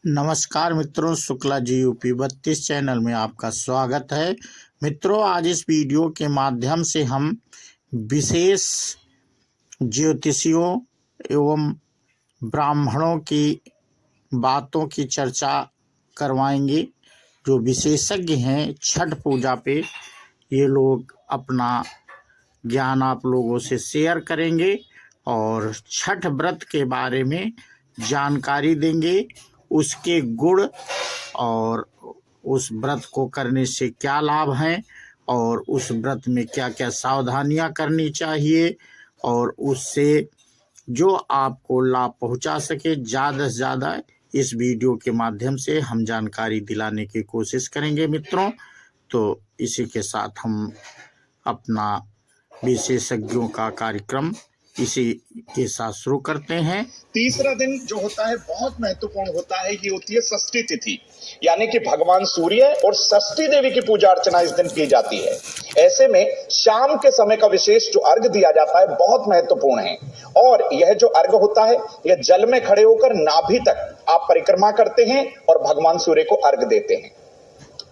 नमस्कार मित्रों, Shukla ji UP 32 channel में आपका स्वागत है। मित्रों, आज इस वीडियो के माध्यम से हम विशेष ज्योतिषियों एवं ब्राह्मणों की बातों की चर्चा करवाएंगे। जो विशेषज्ञ हैं छठ पूजा पे, ये लोग अपना ज्ञान आप लोगों से शेयर करेंगे और छठ व्रत के बारे में जानकारी देंगे, उसके गुण और उस व्रत को करने से क्या लाभ हैं और उस व्रत में क्या क्या सावधानियां करनी चाहिए और उससे जो आपको लाभ पहुंचा सके, ज़्यादा से ज़्यादा इस वीडियो के माध्यम से हम जानकारी दिलाने की कोशिश करेंगे मित्रों। तो इसी के साथ हम अपना विशेषज्ञों का कार्यक्रम इसी के साथ शुरू करते हैं। तीसरा दिन जो होता है बहुत महत्वपूर्ण होता है, ये होती है षष्ठी तिथि, यानी कि भगवान सूर्य और षष्ठी देवी की पूजा अर्चना इस दिन की जाती है। ऐसे में शाम के समय का विशेष जो अर्घ दिया जाता है बहुत महत्वपूर्ण है। और यह जो अर्घ होता है, यह जल में खड़े होकर नाभि तक आप परिक्रमा करते हैं और भगवान सूर्य को अर्घ देते हैं।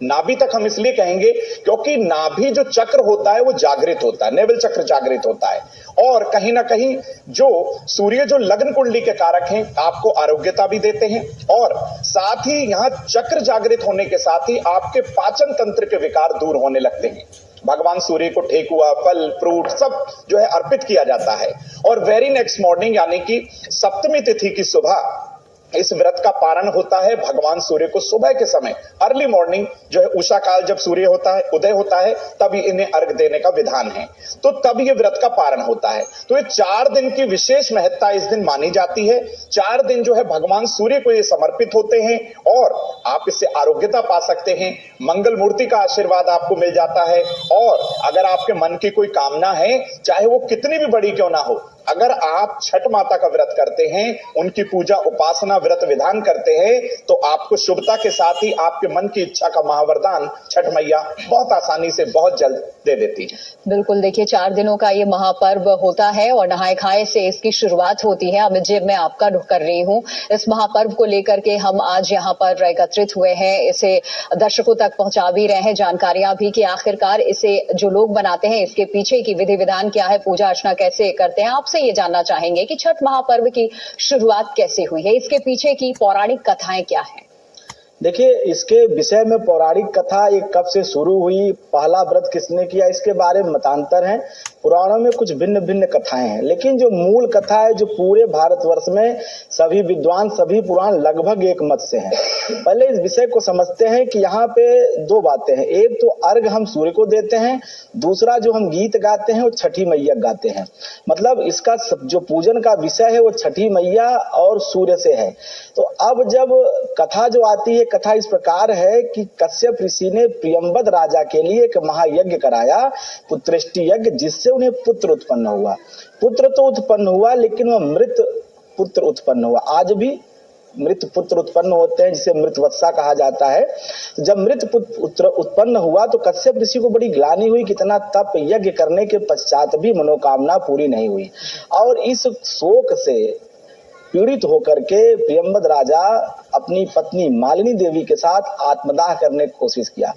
नाभि तक हम इसलिए कहेंगे क्योंकि नाभि जो चक्र होता है वो जागृत होता है, नेवल चक्र जागृत होता है। और कहीं ना कहीं जो सूर्य जो लग्न कुंडली के कारक हैं, आपको आरोग्यता भी देते हैं और साथ ही यहाँ चक्र जागृत होने के साथ ही आपके पाचन तंत्र के विकार दूर होने लगते हैं। भगवान सूर्य को ठेकुआ, फल, फ्रूट सब जो है अर्पित किया जाता है। और वेरी नेक्स्ट मॉर्निंग यानी कि सप्तमी तिथि की सुबह इस व्रत का पारण होता है। भगवान सूर्य को सुबह के समय अर्ली मॉर्निंग जो है उषा काल जब सूर्य होता है, उदय होता है, तभी इन्हें अर्घ देने का विधान है। तो तब ये व्रत का पारण होता है। तो ये 4 दिन की विशेष महत्ता इस दिन मानी जाती है। 4 दिन जो है भगवान सूर्य को ये समर्पित होते हैं और आप इससे आरोग्यता पा सकते हैं, मंगल मूर्ति का आशीर्वाद आपको मिल जाता है। और अगर आपके मन की कोई कामना है, चाहे वो कितनी भी बड़ी क्यों ना हो, अगर आप छठ माता का व्रत करते हैं, उनकी पूजा उपासना व्रत विधान करते हैं, तो आपको शुभता के साथ ही आपके मन की इच्छा का महावरदान छठ मैया बहुत आसानी से बहुत जल्द दे देती है। बिल्कुल, देखिए 4 दिनों का ये महापर्व होता है और नहाए खाए से इसकी शुरुआत होती है। अमित जी, मैं आपका रुख कर रही हूँ। इस महापर्व को लेकर के हम आज यहाँ पर एकत्रित हुए हैं, इसे दर्शकों तक पहुंचा भी रहे हैं, जानकारियां भी कि आखिरकार इसे जो लोग बनाते हैं इसके पीछे की विधि विधान क्या है, पूजा अर्चना कैसे करते हैं। आपसे ये जानना चाहेंगे कि छठ महापर्व की शुरुआत कैसे हुई है, इसके पीछे की पौराणिक कथाएं क्या हैं? देखिए, इसके विषय में पौराणिक कथा ये कब से शुरू हुई, पहला व्रत किसने किया, इसके बारे में मतांतर हैं। पुराणों में कुछ भिन्न भिन्न कथाएं हैं, लेकिन जो मूल कथा है, जो पूरे भारतवर्ष में सभी विद्वान, सभी पुराण लगभग एक मत से हैं। पहले इस विषय को समझते हैं कि यहाँ पे 2 बातें हैं। एक तो अर्घ हम सूर्य को देते हैं, दूसरा जो हम गीत गाते हैं वो छठी मैया गाते हैं। मतलब इसका जो पूजन का विषय है वो छठी मैया और सूर्य से है। तो अब जब कथा जो आती है, कथा इस प्रकार है कि कश्यप ऋषि ने प्रियंबद राजा के लिए एक महायज्ञ कराया, पुत्रेष्टि यज्ञ, जिससे उन्हें पुत्र उत्पन्न हुआ। पुत्र तो उत्पन्न हुआ, लेकिन वह मृत पुत्र उत्पन्न हुआ। आज भी मृत पुत्र उत्पन्न होते हैं, जिसे मृतवत्सा कहा जाता है। जब मृत पुत्र उत्पन्न हुआ तो कश्यप ऋषि को बड़ी ग्लानि हुई, कितना तप यज्ञ करने के पश्चात भी मनोकामना पूरी नहीं हुई। और इस शोक से पीड़ित होकर के प्रियंबद राजा अपनी पत्नी मालिनी देवी के साथ आत्मदाह करने की कोशिश किया।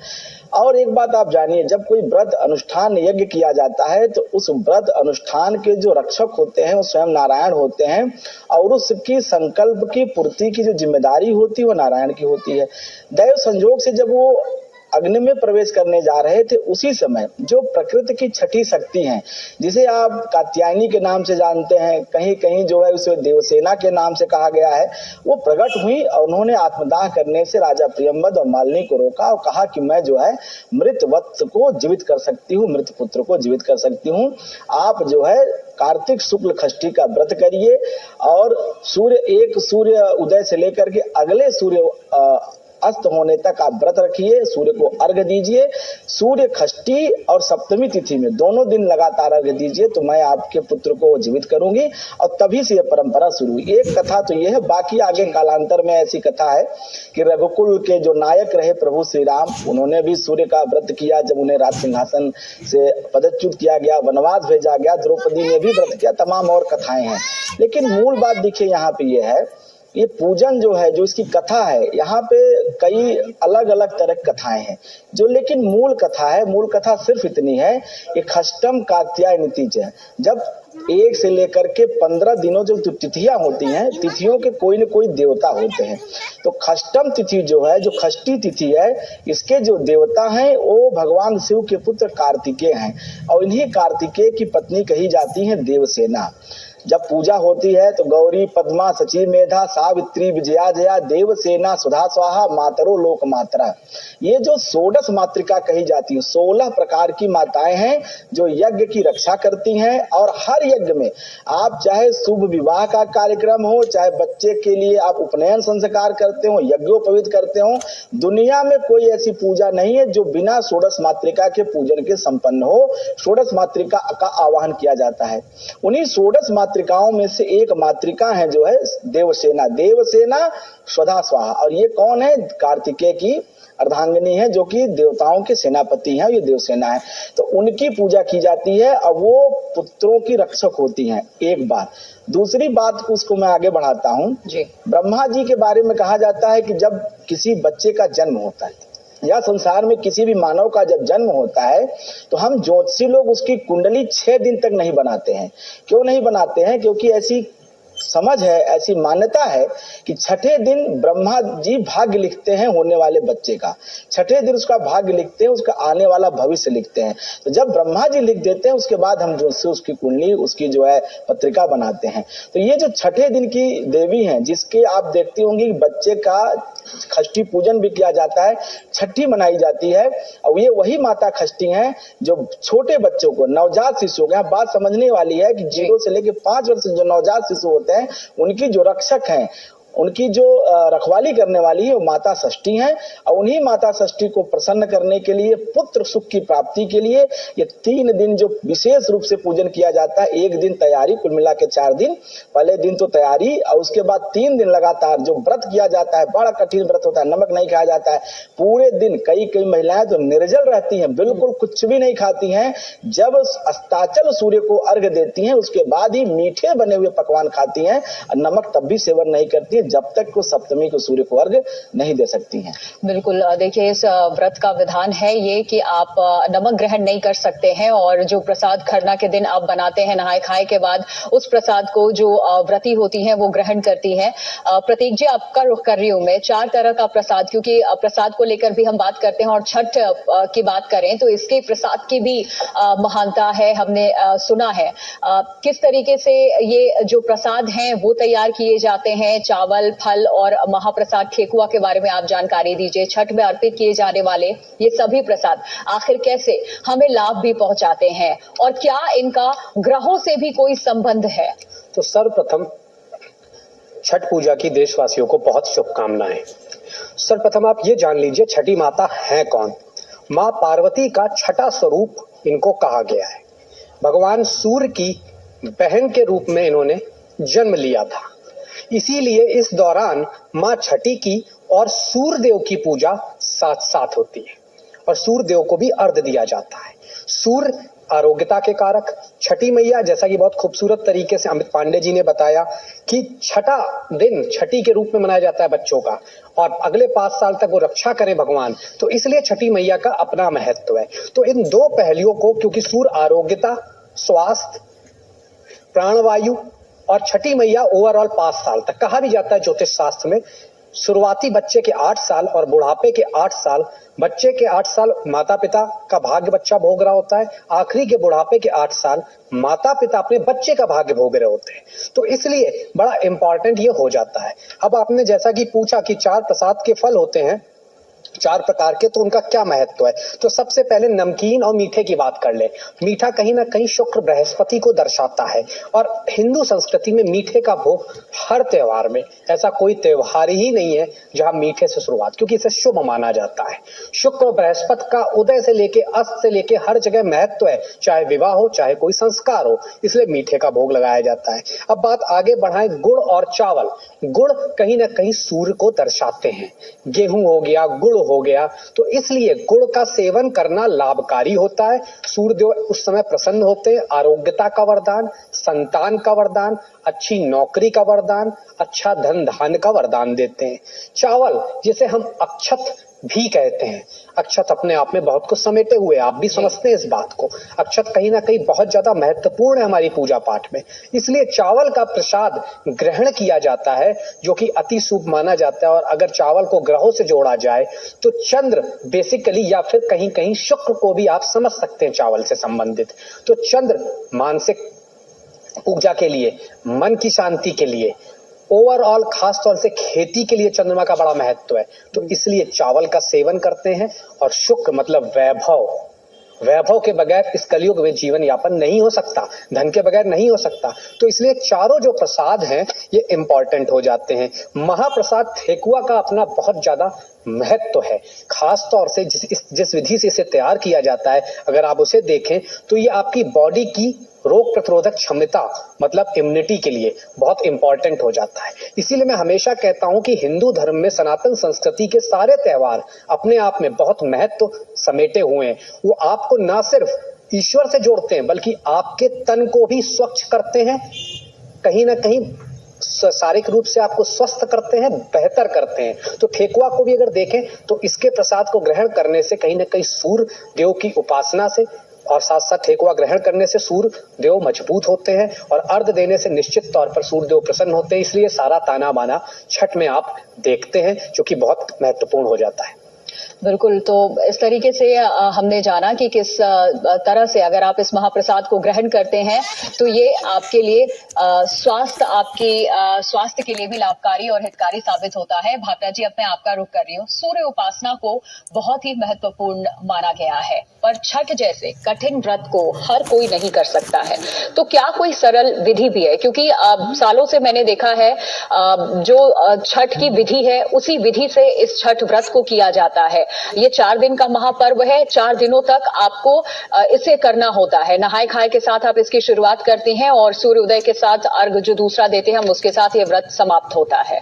और एक बात आप जानिए, जब कोई व्रत अनुष्ठान यज्ञ किया जाता है तो उस व्रत अनुष्ठान के जो रक्षक होते हैं वो स्वयं नारायण होते हैं और उसकी संकल्प की पूर्ति की जो जिम्मेदारी होती है वो नारायण की होती है। दैव संजोग से जब वो अग्नि में प्रवेश करने जा रहे थे, उसी समय जो प्रकृति की छठी शक्ति हैं, जिसे आप कात्यायनी के नाम से जानते हैं, कहीं कहीं जो है उसे देवसेना के नाम से कहा गया है, वो प्रकट हुई और उन्होंने आत्मदाह करने से राजा प्रियंबद और मालिनी को रोका और कहा कि मैं जो है मृत वत्स को जीवित कर सकती हूँ, मृत पुत्र को जीवित कर सकती हूँ। आप जो है कार्तिक शुक्ल षष्ठी का व्रत करिए और सूर्य उदय से लेकर के अगले सूर्य अस्त होने तक आप व्रत रखिए, सूर्य को अर्घ दीजिए। सूर्य षष्ठी और सप्तमी तिथि में दोनों दिन लगातार अर्घ दीजिए, तो मैं आपके पुत्र को जीवित करूंगी। और तभी से यह परंपरा शुरू हुई। एक कथा तो यह है, बाकी आगे कालांतर में ऐसी कथा है कि रघुकुल के जो नायक रहे प्रभु श्री राम, उन्होंने भी सूर्य का व्रत किया। जब उन्हें राज सिंहासन से पदच्युत किया गया, वनवास भेजा गया, द्रौपदी ने भी व्रत किया, तमाम और कथाएं हैं। लेकिन मूल बात देखिए यहाँ पे यह है ये पूजन जो है, जो इसकी कथा है, यहाँ पे कई अलग अलग तरह की कथाएं हैं जो, लेकिन मूल कथा है, मूल कथा सिर्फ इतनी है कि खष्टम कात्याय नीतिज है। जब 1 से लेकर के 15 दिनों जो तिथियां होती हैं, तिथियों के कोई न कोई देवता होते हैं। तो खष्टम तिथि जो है, जो खष्टी तिथि है, इसके जो देवता हैं वो भगवान शिव के पुत्र कार्तिकेय हैं, और इन्हीं कार्तिकेय की पत्नी कही जाती है देवसेना। जब पूजा होती है तो गौरी पद्मा सची मेधा सावित्री विजया जया देवसेना सुधा स्वाहा मातरो लोक मात्रा, ये जो 16 मातृका कही जाती है, 16 प्रकार की माताएं हैं जो यज्ञ की रक्षा करती हैं। और हर यज्ञ में आप चाहे शुभ विवाह का कार्यक्रम हो, चाहे बच्चे के लिए आप उपनयन संस्कार करते हो, यज्ञोपवीत करते हो, दुनिया में कोई ऐसी पूजा नहीं है जो बिना 16 मातृका के पूजन के संपन्न हो। 16 मातृका का आवाहन किया जाता है। उन्हीं 16 मातृकाओं में से एक मातृका है जो है देवसेना, देवसेना स्वधा स्वाहा। और ये कौन है? कार्तिकेय की अर्धांगिनी है, जो कि देवताओं के सेनापति हैं, ये देवसेना है। तो उनकी पूजा की जाती है और वो पुत्रों की रक्षक होती हैं। एक बात। दूसरी बात उसको मैं आगे बढ़ाता हूँ। ब्रह्मा जी के बारे में कहा जाता है कि जब किसी बच्चे का जन्म होता है या संसार में किसी भी मानव का जब जन्म होता है तो हम ज्योतिषी लोग उसकी कुंडली 6 दिन तक नहीं बनाते हैं। क्यों नहीं बनाते हैं? क्योंकि ऐसी समझ है, ऐसी मान्यता है कि छठे दिन ब्रह्मा जी भाग्य लिखते हैं होने वाले बच्चे का। छठे दिन उसका भाग्य लिखते हैं, उसका आने वाला भविष्य लिखते हैं। तो जब ब्रह्मा जी लिख देते हैं उसके बाद हम जो से उसकी कुंडली, उसकी जो है पत्रिका बनाते हैं। तो ये जो छठे दिन की देवी हैं, जिसके आप देखती होंगी बच्चे का खष्टी पूजन भी किया जाता है, छठी मनाई जाती है, और ये वही माता खष्टी हैं जो छोटे बच्चों को, नवजात शिशु को, बात समझने वाली है कि 0 से लेकर 5 वर्ष जो नवजात शिशु होते हैं उनकी जो रक्षक हैं, उनकी जो रखवाली करने वाली है वो माता षष्ठी है। और उन्हीं माता षष्ठी को प्रसन्न करने के लिए, पुत्र सुख की प्राप्ति के लिए ये 3 दिन जो विशेष रूप से पूजन किया जाता है। 1 दिन तैयारी, कुल मिला के 4 दिन। पहले दिन तो तैयारी, और उसके बाद 3 दिन लगातार जो व्रत किया जाता है, बड़ा कठिन व्रत होता है, नमक नहीं खाया जाता है पूरे दिन। कई महिलाएं तो निर्जल रहती हैं, बिल्कुल कुछ भी नहीं खाती हैं। जब अस्ताचल सूर्य को अर्घ्य देती हैं उसके बाद ही मीठे बने हुए पकवान खाती हैं, और नमक तब भी सेवन नहीं करती है जब तक को सप्तमी को सूर्य को अर्घ्य नहीं दे सकती हैं। बिल्कुल, देखिए इस व्रत का विधान है ये कि आप नमक ग्रहण नहीं कर सकते हैं, और जो प्रसाद खरना के दिन आप बनाते हैं नहाए खाए के बाद, उस प्रसाद को जो व्रती होती हैं वो ग्रहण करती हैं। प्रतीक जी, आपका रुख कर रही हूं मैं। 4 तरह का प्रसाद, क्योंकि प्रसाद को लेकर भी हम बात करते हैं, और छठ की बात करें तो इसके प्रसाद की भी महानता है, हमने सुना है। किस तरीके से ये जो प्रसाद हैं वो तैयार किए जाते हैं? चावल, फल और महाप्रसाद ठेकुआ के बारे में आप जानकारी दीजिए। छठ में अर्पित किए जाने वाले ये सभी प्रसाद आखिर कैसे हमें लाभ भी पहुंचाते हैं, और क्या इनका ग्रहों से भी कोई संबंध है? तो सर्वप्रथम छठ पूजा की देशवासियों को बहुत शुभकामनाएं। सर्वप्रथम आप ये जान लीजिए छठी माता है कौन। मां पार्वती का छठा स्वरूप इनको कहा गया है। भगवान सूर्य की बहन के रूप में इन्होंने जन्म लिया था, इसीलिए इस दौरान मां छठी की और सूर्य देव की पूजा साथ साथ होती है, और सूर्य देव को भी अर्घ्य दिया जाता है। सूर्य आरोग्यता के कारक, छठी मैया, जैसा कि बहुत खूबसूरत तरीके से अमित पांडे जी ने बताया कि छठा दिन छठी के रूप में मनाया जाता है बच्चों का, और अगले 5 साल तक वो रक्षा करें भगवान, तो इसलिए छठी मैया का अपना महत्व है। तो इन 2 पहलुओं को, क्योंकि सूर्य आरोग्यता, स्वास्थ्य, प्राणवायु, और छठी मैया ओवरऑल 5 साल तक, कहा भी जाता है ज्योतिष शास्त्र में, शुरुआती बच्चे के 8 साल और बुढ़ापे के 8 साल, बच्चे के 8 साल माता पिता का भाग्य बच्चा भोग रहा होता है, आखिरी के बुढ़ापे के 8 साल माता पिता अपने बच्चे का भाग्य भोग रहे होते हैं। तो इसलिए बड़ा इंपॉर्टेंट ये हो जाता है। अब आपने जैसा कि पूछा कि 4 प्रसाद के फल होते हैं 4 प्रकार के, तो उनका क्या महत्व है। तो सबसे पहले नमकीन और मीठे की बात कर ले। मीठा कहीं ना कहीं शुक्र बृहस्पति को दर्शाता है, और हिंदू संस्कृति में मीठे का भोग हर त्योहार में, ऐसा कोई त्योहार ही नहीं है जहां मीठे से शुरुआत, क्योंकि इसे शुभ माना जाता है। शुक्र और बृहस्पति का उदय से लेके अस्त से लेके हर जगह महत्व है, चाहे विवाह हो चाहे कोई संस्कार हो, इसलिए मीठे का भोग लगाया जाता है। अब बात आगे बढ़ाएं गुड़ और चावल। गुड़ कहीं ना कहीं सूर्य को दर्शाते हैं, गेहूं हो गया, गुड़ हो गया, तो इसलिए गुड़ का सेवन करना लाभकारी होता है। सूर्यदेव उस समय प्रसन्न होते हैं, आरोग्यता का वरदान, संतान का वरदान, अच्छी नौकरी का वरदान, अच्छा धन धान्य का वरदान देते हैं। चावल जिसे हम अक्षत भी कहते हैं, अक्षत अपने आप में बहुत कुछ समेटे हुए, आप भी समझते हैं इस बात को। अक्षत कहीं ना कहीं बहुत ज्यादा महत्वपूर्ण है हमारी पूजा पाठ में, इसलिए चावल का प्रसाद ग्रहण किया जाता है जो कि अति शुभ माना जाता है। और अगर चावल को ग्रहों से जोड़ा जाए तो चंद्र बेसिकली, या फिर कहीं कहीं शुक्र को भी आप समझ सकते हैं चावल से संबंधित। तो चंद्र मानसिक ऊर्जा के लिए, मन की शांति के लिए, ओवरऑल खास तौर से खेती के लिए चंद्रमा का बड़ा महत्व है, तो इसलिए चावल का सेवन करते हैं। और शुक्र मतलब वैभव, वैभव के बगैर इस कलयुग में जीवन यापन नहीं हो सकता, धन के बगैर नहीं हो सकता। तो इसलिए चारों जो प्रसाद हैं ये इंपॉर्टेंट हो जाते हैं। महाप्रसाद ठेकुआ का अपना बहुत ज्यादा महत्व है, खास तौर से जिस विधि से इसे तैयार किया जाता है, अगर आप उसे देखें तो ये आपकी बॉडी की रोग प्रतिरोधक क्षमता मतलब इम्यूनिटी के लिए बहुत इंपॉर्टेंट हो जाता है। इसीलिए मैं हमेशा कहता हूं कि हिंदू धर्म में सनातन संस्कृति के सारे त्योहार अपने आप में बहुत महत्व समेटे हुए हैं। वो आपको ना सिर्फ ईश्वर से जोड़ते हैं बल्कि आपके तन को भी स्वच्छ करते हैं, कहीं ना कहीं शारीरिक रूप से आपको स्वस्थ करते हैं, बेहतर करते हैं। तो ठेकुआ को भी अगर देखें तो इसके प्रसाद को ग्रहण करने से कहीं ना कहीं सूर्य देव की उपासना से और साथ साथ ठेकुआ ग्रहण करने से सूर्य देव मजबूत होते हैं और अर्घ देने से निश्चित तौर पर सूर्य देव प्रसन्न होते हैं। इसलिए सारा ताना बाना छठ में आप देखते हैं जो कि बहुत महत्वपूर्ण हो जाता है। बिल्कुल, तो इस तरीके से हमने जाना कि किस तरह से अगर आप इस महाप्रसाद को ग्रहण करते हैं तो ये आपके लिए स्वास्थ्य के लिए भी लाभकारी और हितकारी साबित होता है। भावना जी, अब मैं आपका रुख कर रही हूँ। सूर्य उपासना को बहुत ही महत्वपूर्ण माना गया है, पर छठ जैसे कठिन व्रत को हर कोई नहीं कर सकता है, तो क्या कोई सरल विधि भी है? क्योंकि सालों से मैंने देखा है जो छठ की विधि है उसी विधि से इस छठ व्रत को किया जाता है। ये 4 दिन का महापर्व है, 4 दिनों तक आपको इसे करना होता है। नहाए खाए के साथ आप इसकी शुरुआत करते हैं और सूर्योदय के साथ अर्घ जो दूसरा देते हैं हम उसके साथ ये व्रत समाप्त होता है।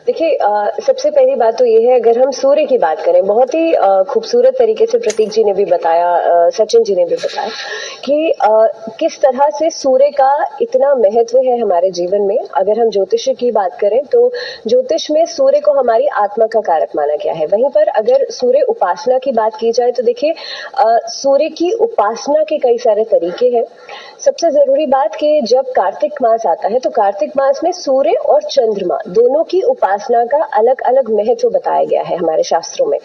देखिए, सबसे पहली बात तो ये है, अगर हम सूर्य की बात करें, बहुत ही खूबसूरत तरीके से प्रतीक जी ने भी बताया, सचिन जी ने भी बताया कि किस तरह से सूर्य का इतना महत्व है हमारे जीवन में। अगर हम ज्योतिष की बात करें तो ज्योतिष में सूर्य को हमारी आत्मा का कारक माना गया है। वहीं पर अगर सूर्य उपासना की बात की जाए तो देखिए, सूर्य की उपासना के कई सारे तरीके हैं। सबसे जरूरी बात कि जब कार्तिक मास आता है तो कार्तिक मास में सूर्य और चंद्रमा दोनों की उपासना का अलग अलग महत्व बताया गया है हमारे शास्त्रों में।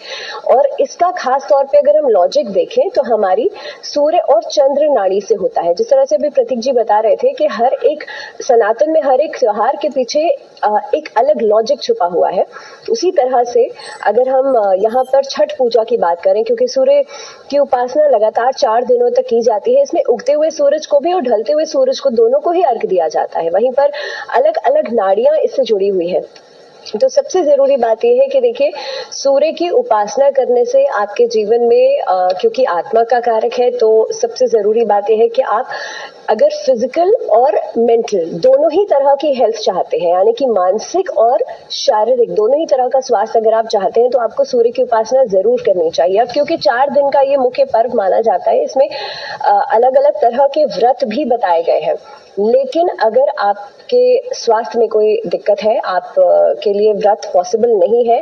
और इसका खास तौर पे अगर हम लॉजिक देखें तो हमारी सूर्य और चंद्र नाड़ी से होता है। जिस तरह से अभी प्रतीक जी बता रहे थे कि हर एक सनातन में हर एक त्योहार के पीछे एक अलग लॉजिक छुपा हुआ है, उसी तरह से अगर हम यहाँ पर छठ पूजा की बात करें, क्योंकि सूर्य की उपासना लगातार 4 दिनों तक की जाती है, इसमें उगते हुए सूरज को भी और ढलते हुए सूरज को दोनों को ही अर्घ दिया जाता है। वहीं पर अलग अलग नाड़ियां इससे जुड़ी हुई है। तो सबसे जरूरी बात यह है कि देखिए, सूर्य की उपासना करने से आपके जीवन में क्योंकि आत्मा का कारक है, तो सबसे जरूरी बात यह है कि आप अगर फिजिकल और मेंटल दोनों ही तरह की हेल्थ चाहते हैं, यानी कि मानसिक और शारीरिक दोनों ही तरह का स्वास्थ्य अगर आप चाहते हैं, तो आपको सूर्य की उपासना जरूर करनी चाहिए। अब क्योंकि 4 दिन का ये मुख्य पर्व माना जाता है, इसमें अलग अलग तरह के व्रत भी बताए गए हैं। लेकिन अगर आपके स्वास्थ्य में कोई दिक्कत है, आप के लिए व्रत पॉसिबल नहीं है,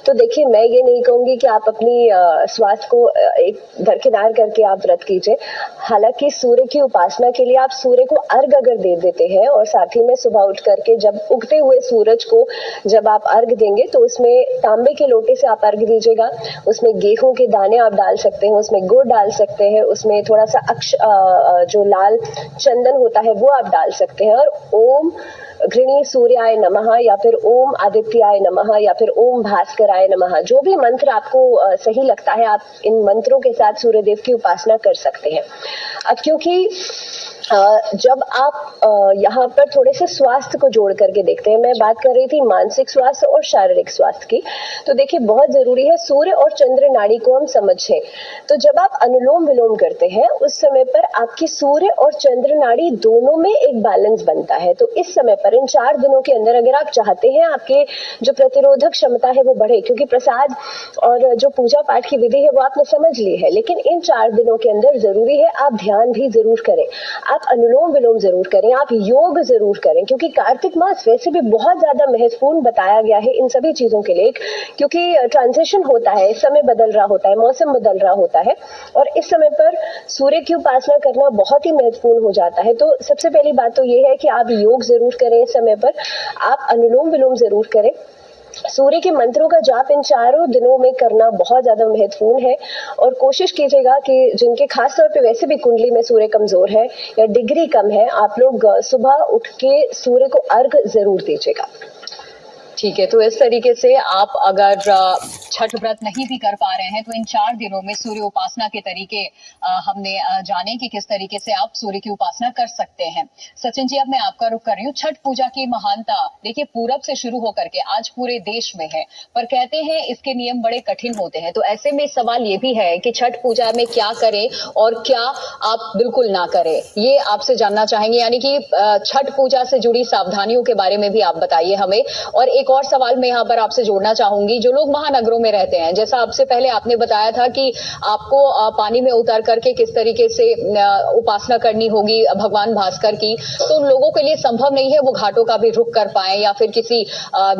तो देखिए, मैं ये नहीं कहूंगी कि आप अपनी स्वास्थ्य को एक दरकिनार करके आप व्रत कीजिए। हालांकि सूर्य की उपासना के लिए आप सूर्य को अर्घ अगर दे देते हैं और साथ ही में सुबह उठ करके जब उगते हुए सूरज को जब आप अर्घ देंगे तो उसमें तांबे के लोटे से आप अर्घ दीजिएगा। उसमें गेहूं के दाने आप डाल सकते हैं, उसमें गुड़ डाल सकते हैं, उसमें थोड़ा सा जो लाल चंदन होता है वो आप डाल सकते हैं। और ओम घृणी सूर्याय नमः या फिर ओम आदित्याय नमः या फिर ओम भास्कराय नमः, जो भी मंत्र आपको सही लगता है, आप इन मंत्रों के साथ सूर्यदेव की उपासना कर सकते हैं। अब क्योंकि जब आप यहाँ पर थोड़े से स्वास्थ्य को जोड़ करके देखते हैं, मैं बात कर रही थी मानसिक स्वास्थ्य और शारीरिक स्वास्थ्य की, तो देखिए बहुत जरूरी है सूर्य और चंद्र नाड़ी को हम समझें। तो जब आप अनुलोम विलोम करते हैं उस समय पर आपकी सूर्य और चंद्र नाड़ी दोनों में एक बैलेंस बनता है। तो इस समय पर इन 4 दिनों के अंदर अगर आप चाहते हैं आपके जो प्रतिरोधक क्षमता है वो बढ़े, क्योंकि प्रसाद और जो पूजा पाठ की विधि है वो आपने समझ ली है, लेकिन इन 4 दिनों के अंदर जरूरी है आप ध्यान भी जरूर करें। आप आप अनुलोम विलोम जरूर करें, आप योग जरूर करें, क्योंकि कार्तिक मास वैसे भी बहुत ज्यादा महत्वपूर्ण बताया गया है इन सभी चीजों के लिए, क्योंकि ट्रांजिशन होता है, समय बदल रहा होता है, मौसम बदल रहा होता है और इस समय पर सूर्य की उपासना करना बहुत ही महत्वपूर्ण हो जाता है। तो सबसे पहली बात तो ये है कि आप योग जरूर करें इस समय पर, आप अनुलोम विलोम जरूर करें। सूर्य के मंत्रों का जाप इन 4 दिनों में करना बहुत ज्यादा महत्वपूर्ण है और कोशिश कीजिएगा कि जिनके खास तौर पे वैसे भी कुंडली में सूर्य कमजोर है या डिग्री कम है, आप लोग सुबह उठ के सूर्य को अर्घ जरूर दीजिएगा। ठीक है, तो इस तरीके से आप अगर छठ व्रत नहीं भी कर पा रहे हैं तो इन 4 दिनों में सूर्य उपासना के तरीके हमने जाने कि किस तरीके से आप सूर्य की उपासना कर सकते हैं। सचिन जी, अब मैं आपका रुख कर रही हूँ। छठ पूजा की महानता देखिए पूरब से शुरू होकर के आज पूरे देश में है, पर कहते हैं इसके नियम बड़े कठिन होते हैं। तो ऐसे में सवाल ये भी है कि छठ पूजा में क्या करें और क्या आप बिल्कुल ना करें, ये आपसे जानना चाहेंगे। यानी कि छठ पूजा से जुड़ी सावधानियों के बारे में भी आप बताइए हमें। और एक और सवाल मैं यहाँ पर आपसे जोड़ना चाहूंगी, जो लोग महानगरों में रहते हैं, जैसा आपसे पहले आपने बताया था कि आपको पानी में उतर करके किस तरीके से उपासना करनी होगी भगवान भास्कर की, तो उन लोगों के लिए संभव नहीं है वो घाटों का भी रुख कर पाए या फिर किसी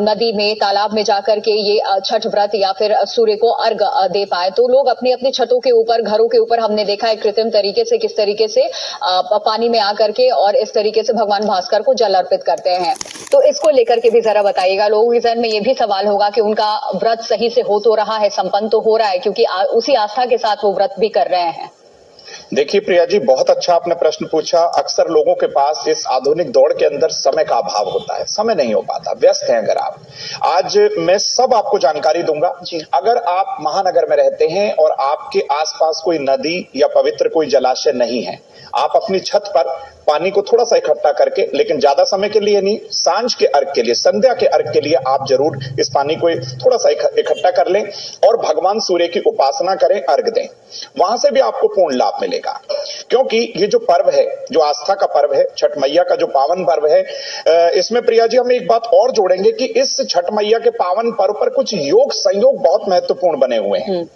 नदी में तालाब में जाकर के ये छठ व्रत या फिर सूर्य को अर्घ दे पाए। तो लोग अपनी अपनी छतों के ऊपर, घरों के ऊपर हमने देखा है कृत्रिम तरीके से किस तरीके से पानी में आकर के और इस तरीके से भगवान भास्कर को जल अर्पित करते हैं। तो इसको लेकर के भी जरा बताइएगा। लोगों के जहन में ये भी सवाल होगा कि उनका व्रत सही से हो तो रहा है, संपन्न तो हो रहा है, क्योंकि उसी आस्था के साथ वो व्रत भी कर रहे हैं। देखिए प्रिया जी, बहुत अच्छा आपने प्रश्न पूछा। अक्सर लोगों के पास इस आधुनिक दौड़ के अंदर समय का अभाव होता है, समय नहीं हो पाता, व्यस्त हैं। अगर आप आज मैं सब आपको जानकारी दूंगा। अगर आप महानगर में रहते हैं और आपके आसपास कोई नदी या पवित्र कोई जलाशय नहीं है, आप अपनी छत पर पानी को थोड़ा सा इकट्ठा करके, लेकिन ज्यादा समय के लिए नहीं, सांझ के अर्घ के लिए, संध्या के अर्घ के लिए आप जरूर इस पानी को थोड़ा सा इकट्ठा कर लें और भगवान सूर्य की उपासना करें, अर्घ दें। वहां से भी आपको पूर्ण लाभ मिलेगा, क्योंकि ये जो पर्व है, जो आस्था का पर्व है, छठ मैया का जो पावन पर्व है, इसमें प्रिया जी हम एक बात और जोड़ेंगे कि इस छठ मैया के पावन पर्व पर कुछ योग संयोग बहुत महत्वपूर्ण बने हुए हैं।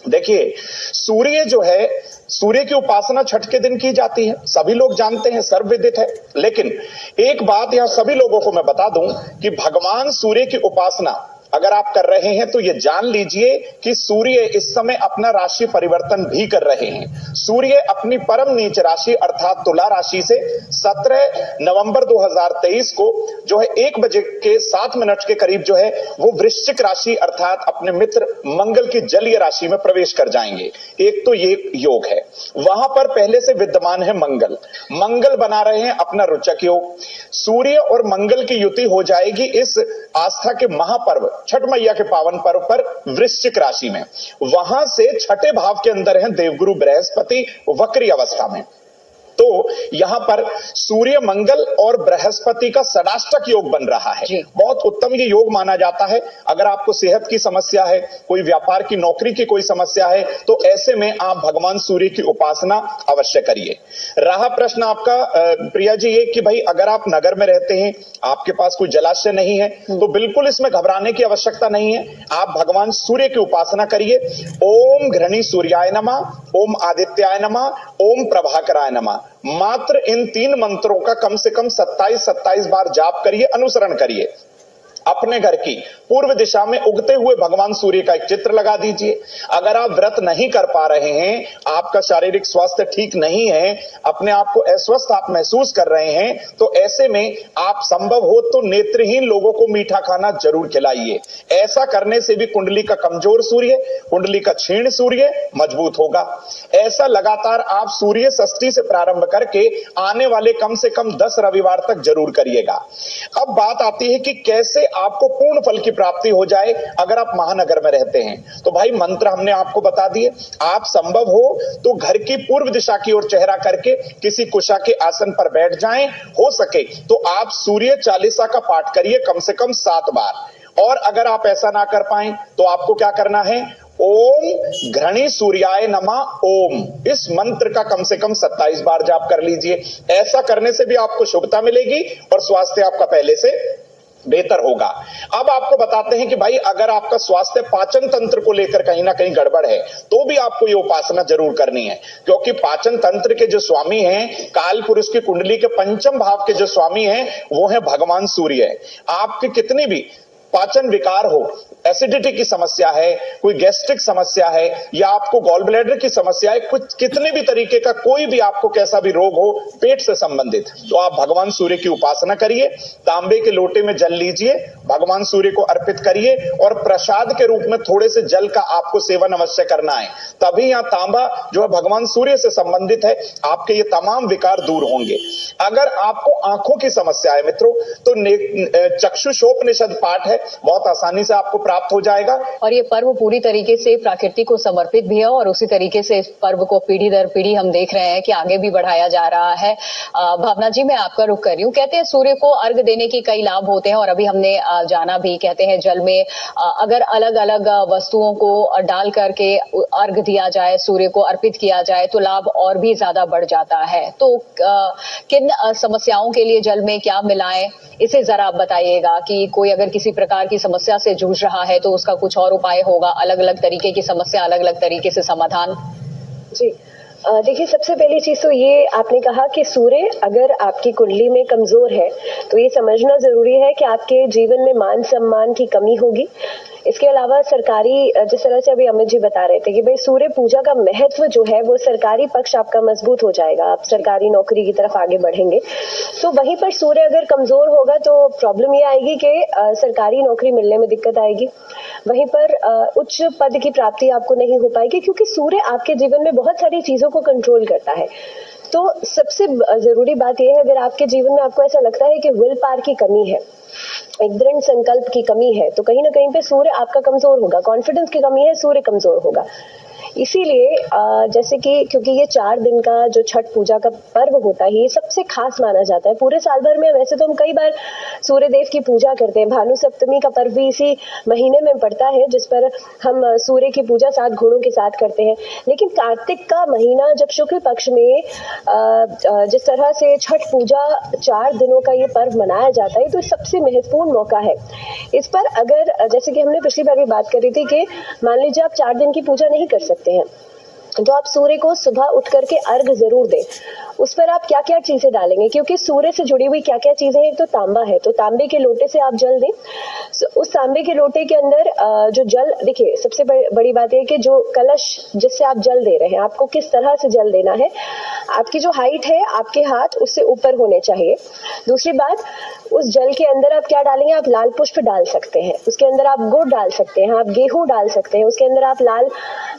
देखिए, सूर्य जो है, सूर्य की उपासना छठ के दिन की जाती है, सभी लोग जानते हैं, सर्वविदित है। लेकिन एक बात यहां सभी लोगों को मैं बता दूं कि भगवान सूर्य की उपासना अगर आप कर रहे हैं तो ये जान लीजिए कि सूर्य इस समय अपना राशि परिवर्तन भी कर रहे हैं। सूर्य अपनी परम नीच राशि अर्थात तुला राशि से 17 नवंबर 2023 को जो है 1:07 के करीब जो है वो वृश्चिक राशि अर्थात अपने मित्र मंगल की जलीय राशि में प्रवेश कर जाएंगे। एक तो ये योग है, वहां पर पहले से विद्यमान है मंगल, मंगल बना रहे हैं अपना रोचक योग। सूर्य और मंगल की युति हो जाएगी इस आस्था के महापर्व छठ मैया के पावन पर्व पर वृश्चिक राशि में। वहां से छठे भाव के अंदर है देवगुरु बृहस्पति वक्री अवस्था में। तो यहां पर सूर्य मंगल और बृहस्पति का षडाष्टक योग बन रहा है। बहुत उत्तम ये योग माना जाता है। अगर आपको सेहत की समस्या है, कोई व्यापार की नौकरी की कोई समस्या है, तो ऐसे में आप भगवान सूर्य की उपासना अवश्य करिए। रहा प्रश्न आपका प्रिया जी ये कि भाई अगर आप नगर में रहते हैं, आपके पास कोई जलाशय नहीं है, तो बिल्कुल इसमें घबराने की आवश्यकता नहीं है। आप भगवान सूर्य की उपासना करिए। ओम घृणी सूर्याय नमः, ओम आदित्याय नमः, ओम प्रभाकराय नमः। मात्र इन 3 मंत्रों का कम से कम 27 बार जाप करिए, अनुसरण करिए। अपने घर की पूर्व दिशा में उगते हुए भगवान सूर्य का एक चित्र लगा दीजिए। अगर आप व्रत नहीं कर पा रहे हैं, आपका शारीरिक स्वास्थ्य ठीक नहीं है, अपने आप को अस्वस्थ आप महसूस कर रहे हैं, तो ऐसे में आप संभव हो तो नेत्रहीन लोगों को मीठा खाना जरूर खिलाइए। ऐसा करने से भी कुंडली का कमजोर सूर्य, कुंडली का क्षीण सूर्य मजबूत होगा। ऐसा लगातार आप सूर्य षष्ठी से प्रारंभ करके आने वाले कम से कम 10 रविवार तक जरूर करिएगा। अब बात आती है कि कैसे आपको पूर्ण फल की प्राप्ति हो जाए अगर आप महानगर में रहते हैं। तो भाई मंत्र हमने आपको बता दिए। आप संभव हो तो घर की पूर्व दिशा की ओर चेहरा करके किसी कुशा के आसन पर बैठ जाएं। हो सके तो आप सूर्य चालीसा का पाठ करिए कम से कम 7 बार। और अगर आप ऐसा ना कर पाए तो आपको क्या करना है, ओम घृणी सूर्याय नमः ओम, इस मंत्र का कम से कम 27 बार जाप कर लीजिए। ऐसा करने से भी आपको शुभता मिलेगी और स्वास्थ्य आपका पहले से बेहतर होगा। अब आपको बताते हैं कि भाई अगर आपका स्वास्थ्य पाचन तंत्र को लेकर कहीं ना कहीं गड़बड़ है तो भी आपको ये उपासना जरूर करनी है, क्योंकि पाचन तंत्र के जो स्वामी हैं, काल पुरुष की कुंडली के पंचम भाव के जो स्वामी हैं वो है भगवान सूर्य। आपके कितनी भी पाचन विकार हो, एसिडिटी की समस्या है, कोई गैस्ट्रिक समस्या है, या आपको गॉल ब्लैडर की समस्या है, कुछ कितने भी तरीके का कोई भी आपको कैसा भी रोग हो पेट से संबंधित, तो आप भगवान सूर्य की उपासना करिए, तांबे के लोटे में जल लीजिए, भगवान सूर्य को अर्पित करिए और प्रसाद के रूप में थोड़े से जल का आपको सेवन अवश्य करना है। तभी यहाँ तांबा जो है भगवान सूर्य से संबंधित है, आपके ये तमाम विकार दूर होंगे। अगर आपको आंखों की समस्या है मित्रों, तो चक्षुषोपनिषद पाठ है, बहुत आसानी से आपको प्राप्त हो जाएगा। और ये पर्व पूरी तरीके से प्रकृति को समर्पित भी है और उसी तरीके से इस पर्व को पीढ़ी दर पीढ़ी हम देख रहे हैं कि आगे भी बढ़ाया जा रहा है। भावना जी, मैं आपका रुख कर रही हूँ। कहते हैं सूर्य को अर्घ देने के कई लाभ होते हैं और अभी हमने जाना भी, कहते हैं जल में अगर अलग अलग वस्तुओं को डाल करके अर्घ दिया जाए, सूर्य को अर्पित किया जाए तो लाभ और भी ज्यादा बढ़ जाता है। तो किन समस्याओं के लिए जल में क्या मिलाएं, इसे जरा आप बताइएगा कि कोई अगर किसी प्रकार की समस्या से जूझ रहा है तो उसका कुछ और उपाय होगा, अलग अलग तरीके की समस्या, अलग अलग तरीके से समाधान। जी देखिए, सबसे पहली चीज तो ये आपने कहा कि सूर्य अगर आपकी कुंडली में कमजोर है तो ये समझना जरूरी है कि आपके जीवन में मान सम्मान की कमी होगी। इसके अलावा सरकारी, जिस तरह से अभी अमित जी बता रहे थे कि भाई सूर्य पूजा का महत्व जो है वो सरकारी पक्ष आपका मजबूत हो जाएगा, आप सरकारी नौकरी की तरफ आगे बढ़ेंगे। तो वहीं पर सूर्य अगर कमजोर होगा तो प्रॉब्लम ये आएगी कि सरकारी नौकरी मिलने में दिक्कत आएगी, वहीं पर उच्च पद की प्राप्ति आपको नहीं हो पाएगी, क्योंकि सूर्य आपके जीवन में बहुत सारी चीजों को कंट्रोल करता है। तो सबसे जरूरी बात यह है, अगर आपके जीवन में आपको ऐसा लगता है कि विल पावर की कमी है, एक दृढ़ संकल्प की कमी है, तो कहीं ना कहीं पे सूर्य आपका कमजोर होगा। कॉन्फिडेंस की कमी है, सूर्य कमजोर होगा। इसीलिए जैसे कि क्योंकि ये 4 दिन का जो छठ पूजा का पर्व होता है ये सबसे खास माना जाता है पूरे साल भर में। वैसे तो हम कई बार सूर्य देव की पूजा करते हैं, भानु सप्तमी का पर्व भी इसी महीने में पड़ता है जिस पर हम सूर्य की पूजा 7 घोड़ों के साथ करते हैं। लेकिन कार्तिक का महीना जब शुक्ल पक्ष में जिस तरह से छठ पूजा 4 दिनों का ये पर्व मनाया जाता है तो सबसे महत्वपूर्ण मौका है। इस पर अगर जैसे कि हमने पिछली बार भी बात करी थी कि मान लीजिए आप 4 दिन की पूजा नहीं कर सकते हैं तो आप सूर्य को सुबह उठ करके अर्घ जरूर दें। उस पर आप क्या क्या चीजें डालेंगे, क्योंकि सूर्य से जुड़ी हुई क्या क्या चीजें हैं, एक तो तांबा है, तो तांबे के लोटे से आप जल दें। उस तांबे के लोटे के अंदर जो जल, देखिए सबसे बड़ी बात है कि जो कलश जिससे आप जल दे रहे हैं आपको किस तरह से जल देना है, आपकी जो हाइट है आपके हाथ उससे ऊपर होने चाहिए। दूसरी बात, उस जल के अंदर आप क्या डालेंगे, आप लाल पुष्प डाल सकते हैं, उसके अंदर आप गुड़ डाल सकते हैं, आप गेहूं डाल सकते हैं, उसके अंदर आप लाल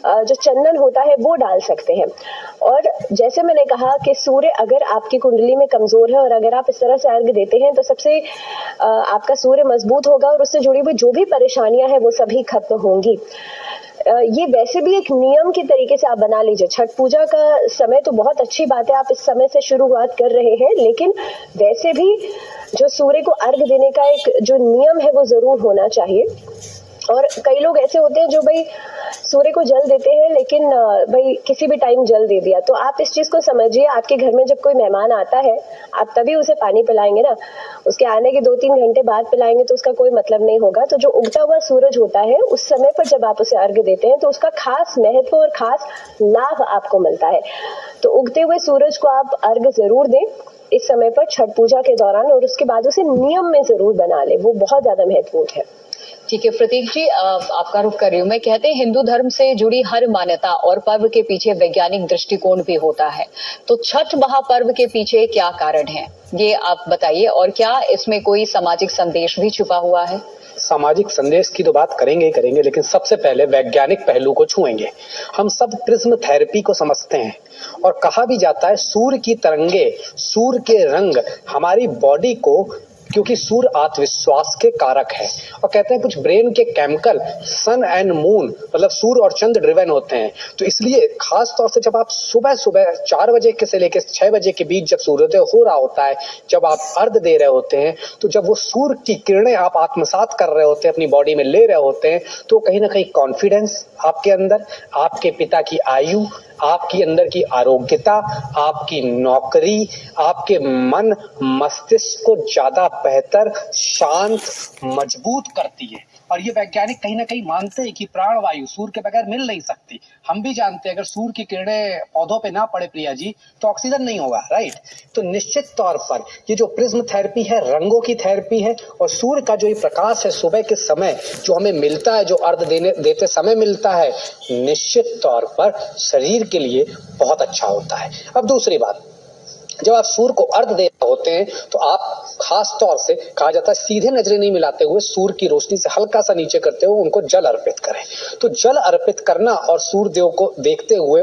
जो चंदन होता है वो डाल सकते हैं। और जैसे मैंने कहा कि सूर्य अगर आपकी कुंडली में कमजोर है और अगर आप इस तरह से अर्घ देते हैं तो सबसे आपका सूर्य मजबूत होगा और उससे जुड़ी हुई जो भी परेशानियां हैं वो सभी खत्म होंगी। ये वैसे भी एक नियम के तरीके से आप बना लीजिए। छठ पूजा का समय तो बहुत अच्छी बात है, आप इस समय से शुरुआत कर रहे हैं, लेकिन वैसे भी जो सूर्य को अर्घ देने का एक जो नियम है वो जरूर होना चाहिए। और कई लोग ऐसे होते हैं जो भाई सूर्य को जल देते हैं लेकिन भाई किसी भी टाइम जल दे दिया, तो आप इस चीज को समझिए, आपके घर में जब कोई मेहमान आता है आप तभी उसे पानी पिलाएंगे ना, उसके आने के 2-3 घंटे बाद पिलाएंगे तो उसका कोई मतलब नहीं होगा। तो जो उगता हुआ सूरज होता है उस समय पर जब आप उसे अर्घ देते हैं तो उसका खास महत्व और खास लाभ आपको मिलता है। तो उगते हुए सूरज को आप अर्घ जरूर दें इस समय पर छठ पूजा के दौरान, और उसके बाद उसे नियम में जरूर बना ले, वो बहुत ज्यादा महत्वपूर्ण है। ठीक है प्रतीक जी, आपका रुख कर रही हूँ मैं। कहते हैं हिंदू धर्म से जुड़ी हर मान्यता और पर्व के पीछे वैज्ञानिक दृष्टिकोण भी होता है, तो छठ महापर्व के पीछे क्या कारण है ये आप बताइए, और क्या इसमें कोई सामाजिक संदेश भी छुपा हुआ है? सामाजिक संदेश की तो बात करेंगे ही करेंगे, लेकिन सबसे पहले वैज्ञानिक पहलू को छुएंगे। हम सब प्रिज्म थेरेपी को समझते हैं और कहा भी जाता है सूर्य की तरंगे, सूर्य के रंग हमारी बॉडी को, क्योंकि सूर्य आत्मविश्वास के कारक है, और कहते हैं कुछ ब्रेन के केमिकल सन एंड मून मतलब सूर्य और चंद्र ड्रिवन होते हैं। तो इसलिए खास तौर से जब आप सुबह 4 बजे से लेकर 6 बजे के बीच जब सूर्योदय हो रहा होता है, जब आप अर्घ दे रहे होते हैं, तो जब वो सूर्य की किरणें आप आत्मसात कर रहे होते हैं, अपनी बॉडी में ले रहे होते हैं, तो कहीं ना कहीं कॉन्फिडेंस आपके अंदर, आपके पिता की आयु, आपकी अंदर की आरोग्यता, आपकी नौकरी, आपके मन मस्तिष्क को ज्यादा बेहतर, शांत, मजबूत करती है। और ये वैज्ञानिक कहीं ना कहीं मानते हैं कि प्राणवायु सूर्य के बगैर मिल नहीं सकती। हम भी जानते हैं अगर सूर्य की किरणें पौधों पे ना पड़े प्रिया जी तो ऑक्सीजन नहीं होगा, राइट। तो निश्चित तौर पर ये जो प्रिज्म थेरेपी है रंगों की थेरेपी है, और सूर्य का जो ये प्रकाश है सुबह के समय जो हमें मिलता है, जो अर्घ देते समय मिलता है, निश्चित तौर पर शरीर के लिए बहुत अच्छा होता है। अब दूसरी बात, जब आप सूर्य को अर्घ दे रहे होते हैं तो आप खास तौर से कहा जाता है सीधे नजरें नहीं मिलाते हुए सूर्य की रोशनी से हल्का सा नीचे करते हुए उनको जल अर्पित करें। तो जल अर्पित करना और सूर्य देव को देखते हुए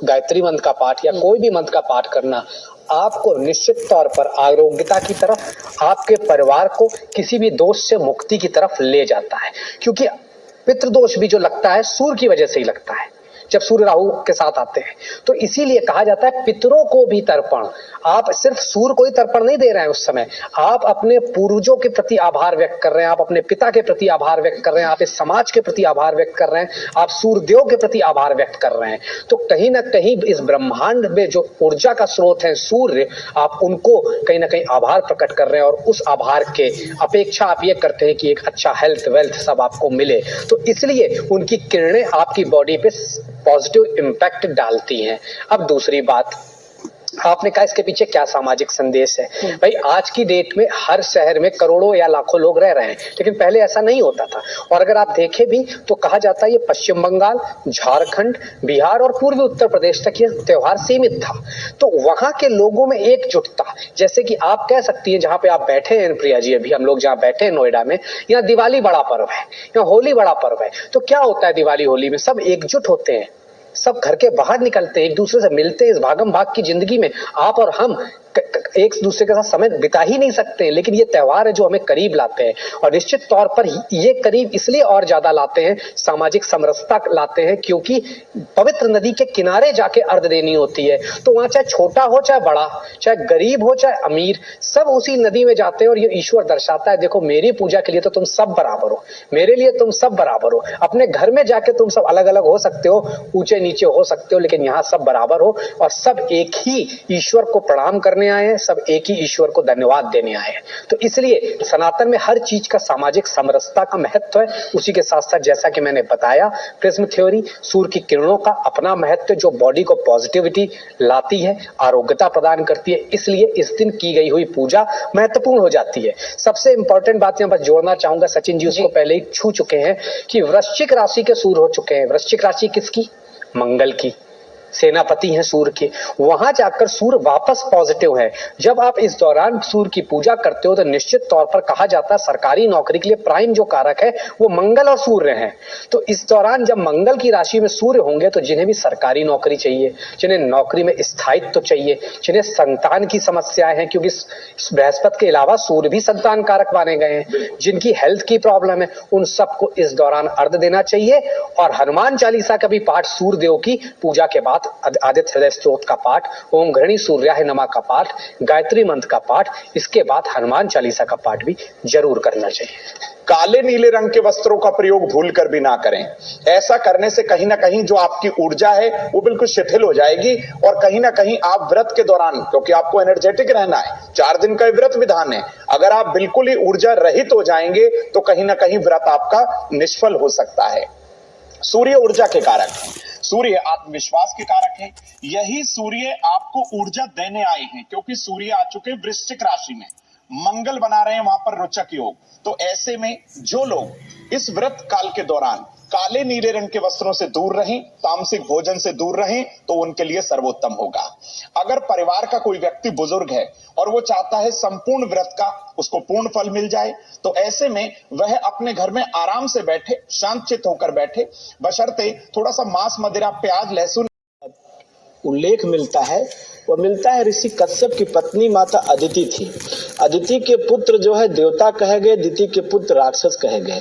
गायत्री मंत्र का पाठ या कोई भी मंत्र का पाठ करना आपको निश्चित तौर पर आरोग्यता की तरफ, आपके परिवार को किसी भी दोष से मुक्ति की तरफ ले जाता है। क्योंकि पितृदोष भी जो लगता है सूर्य की वजह से ही लगता है जब सूर्य राहु के साथ आते हैं। तो इसीलिए कहा जाता है पितरों को भी तर्पण। आप सिर्फ सूर्य को ही तर्पण नहीं दे रहे हैं उस समय, आप अपने पूर्वजों के प्रति आभार व्यक्त कर रहे हैं, आप अपने पिता के प्रति आभार व्यक्त कर रहे हैं, आप इस समाज के प्रति आभार व्यक्त कर रहे हैं, आप सूर्यदेव के प्रति आभार व्यक्त कर रहे हैं। तो कहीं ना कहीं इस ब्रह्मांड में जो ऊर्जा का स्रोत है सूर्य, आप उनको कहीं ना कहीं आभार प्रकट कर रहे हैं, और उस आभार के अपेक्षा आप ये करते हैं कि एक अच्छा हेल्थ वेल्थ सब आपको मिले। तो इसलिए उनकी किरणें आपकी बॉडी पे पॉजिटिव इंपैक्ट डालती हैं। अब दूसरी बात, आपने कहा इसके पीछे क्या सामाजिक संदेश है। भाई आज की डेट में हर शहर में करोड़ों या लाखों लोग रह रहे हैं, लेकिन पहले ऐसा नहीं होता था। और अगर आप देखें भी तो कहा जाता है ये पश्चिम बंगाल, झारखंड, बिहार और पूर्वी उत्तर प्रदेश तक ये त्योहार सीमित था। तो वहां के लोगों में एकजुटता, जैसे कि आप कह सकती हैं जहां पे आप बैठे हैं प्रिया जी, अभी हम लोग जहां बैठे हैं नोएडा में, यहाँ दिवाली बड़ा पर्व है, यहाँ होली बड़ा पर्व है। तो क्या होता है दिवाली होली में, सब एकजुट होते हैं, सब घर के बाहर निकलते हैं, एक दूसरे से मिलते हैं। इस भागम भाग की जिंदगी में आप और हम एक दूसरे के साथ समय बिता ही नहीं सकते, लेकिन ये त्योहार है जो हमें करीब लाते हैं। और निश्चित तौर पर ये करीब इसलिए और ज्यादा लाते हैं, सामाजिक समरसता लाते हैं, क्योंकि पवित्र नदी के किनारे जाके अर्घ देनी होती है। तो वहां चाहे छोटा हो चाहे बड़ा, चाहे गरीब हो चाहे अमीर, सब उसी नदी में जाते हैं। और ये ईश्वर दर्शाता है देखो मेरी पूजा के लिए तो तुम सब बराबर हो, मेरे लिए तुम सब बराबर हो। अपने घर में जाके तुम सब अलग अलग हो सकते हो, ऊंचे नीचे हो सकते हो, लेकिन यहाँ सब बराबर हो, और सब एक ही ईश्वर को प्रणाम करने आए हैं, सब एक ही ईश्वर को धन्यवाद देने आए हैं। तो इसलिए सनातन में हर चीज का सामाजिक समरसता का महत्व है। उसी के साथ साथ जैसा कि मैंने बताया, प्रिज्म थ्योरी, सूर्य की किरणों का अपना महत्व जो बॉडी को पॉजिटिविटी लाती है, आरोग्यता प्रदान करती है, इसलिए इस दिन की गई हुई पूजा महत्वपूर्ण हो जाती है। सबसे इंपॉर्टेंट बात यहाँ पर जोड़ना चाहूंगा, सचिन जी उसको पहले ही छू चुके हैं कि वृश्चिक राशि के सूर्य हो चुके हैं। वृश्चिक राशि किसकी? मंगल की, सेनापति हैं सूर्य के। वहां जाकर सूर्य वापस पॉजिटिव है। जब आप इस दौरान सूर्य की पूजा करते हो तो निश्चित तौर पर कहा जाता है सरकारी नौकरी के लिए प्राइम जो कारक है वो मंगल और सूर्य हैं। तो इस दौरान जब मंगल की राशि में सूर्य होंगे तो जिन्हें भी सरकारी नौकरी चाहिए, जिन्हें नौकरी में स्थायित्व तो चाहिए, जिन्हें संतान की समस्याएं हैं, क्योंकि बृहस्पति के अलावा सूर्य भी संतान कारक माने गए हैं, जिनकी हेल्थ की प्रॉब्लम है, उन सबको इस दौरान अर्घ देना चाहिए। और हनुमान चालीसा का भी पाठ सूर्य देव की पूजा के बाद, आदित्य हृदय स्तोत्र का पाठ, ओम घृणी सूर्याय नमः का पाठ, गायत्री मंत्र का पाठ, इसके बाद हनुमान चालीसा का पाठ भी जरूर करना चाहिए। काले नीले रंग के वस्त्रों का प्रयोग भूल कर भी ना करें। ऐसा करने से कहीं ना कहीं जो आपकी ऊर्जा है वो बिल्कुल शिथिल हो जाएगी, और कहीं ना कहीं आप व्रत के दौरान, क्योंकि आपको एनर्जेटिक रहना है, 4 दिन का व्रत विधान है, अगर आप बिल्कुल ही ऊर्जा रहित हो जाएंगे तो कहीं ना कहीं व्रत आपका निष्फल हो सकता है। सूर्य ऊर्जा के कारक है, सूर्य आत्मविश्वास के कारक है। यही सूर्य आपको ऊर्जा देने आए हैं, क्योंकि सूर्य आ चुके वृश्चिक राशि में, मंगल बना रहे हैं वहां पर रोचक योग। तो ऐसे में जो लोग इस व्रत काल के दौरान काले नीले रंग के वस्त्रों से दूर रहें, तामसिक भोजन से दूर रहें, तो उनके लिए सर्वोत्तम होगा। अगर परिवार का कोई व्यक्ति बुजुर्ग है और वो चाहता है संपूर्ण व्रत का उसको पूर्ण फल मिल जाए, तो ऐसे में वह अपने घर में आराम से बैठे, शांतचित्त होकर बैठे, बशर्ते थोड़ा सा मांस, मदिरा, प्याज, लहसुन उल्लेख मिलता है वो मिलता है ऋषि कश्यप की पत्नी माता अदिति थी। अदिति के पुत्र जो है देवता कहे गए, अदिति के पुत्र राक्षस कहे गए।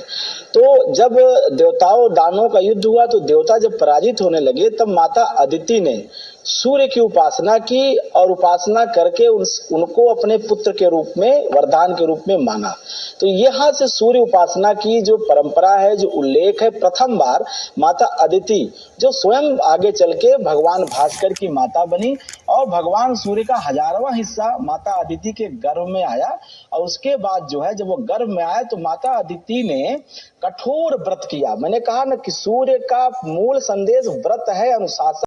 तो जब देवताओं दानवों का युद्ध हुआ तो देवता जब पराजित होने लगे तब माता अदिति ने सूर्य की उपासना की और उपासना करके उनको अपने पुत्र के रूप में, वरदान के रूप में माना। तो यहाँ से सूर्य उपासना की जो परंपरा है, जो उल्लेख है, प्रथम बार माता अदिति जो स्वयं आगे चल के भगवान भास्कर की माता बनी और भगवान सूर्य का 1000वां हिस्सा माता अदिति के गर्भ में आया। और उसके बाद जो है जब वो गर्भ में आया तो माता अदिति ने कठोर व्रत किया। मैंने कहा ना कि सूर्य का मूल संदेश व्रत है, अनुशासन।